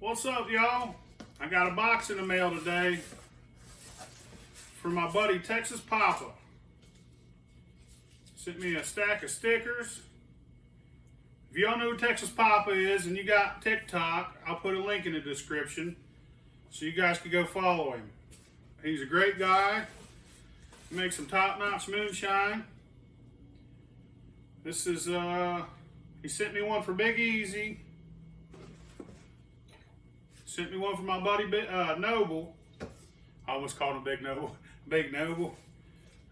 What's up, y'all? I got a box in the mail today from my buddy Texas Papa. Sent me a stack of stickers. If y'all know who Texas Papa is and you got TikTok, I'll put a link in the description so you guys can go follow him. He's a great guy. He makes some top-notch moonshine. This is, he sent me one for Big Easy. Sent me one for my buddy Noble. I always called him Big Noble. Big Noble.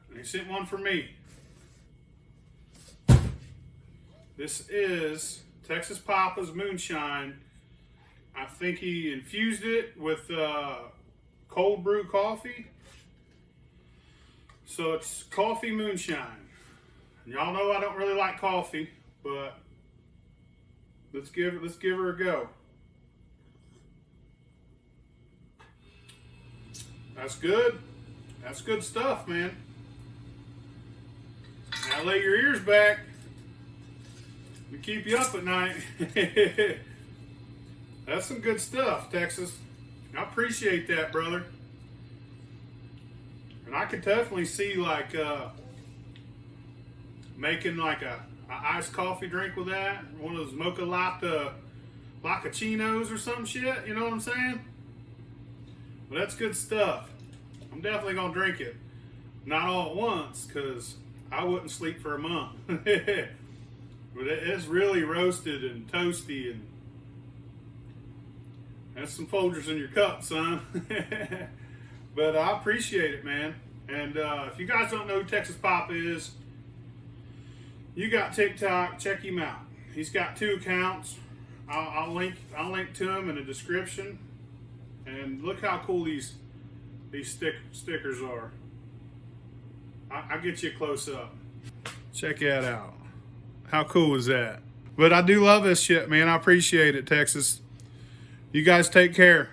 And he sent one for me. This is Texas Papa's Moonshine. I think he infused it with cold brew coffee. So it's coffee moonshine. Y'all know I don't really like coffee, but let's give her a go. That's good. That's good stuff, man. Now lay your ears back to keep you up at night. That's some good stuff, Texas. I appreciate that, brother. And I could definitely see like making like a iced coffee drink with that. One of those mocha latte laccachinos or some shit. You know what I'm saying? But that's good stuff. I'm definitely gonna drink it. Not all at once, because I wouldn't sleep for a month. But it's really roasted and toasty, and that's some Folgers in your cup, son. But I appreciate it, man. And if you guys don't know who Texas Papa is, you got TikTok, check him out. He's got 2 accounts. I'll link to him in the description. And look how cool these stickers are. I'll get you a close up. Check that out. How cool is that? But I do love this shit, man. I appreciate it, Texas. You guys take care.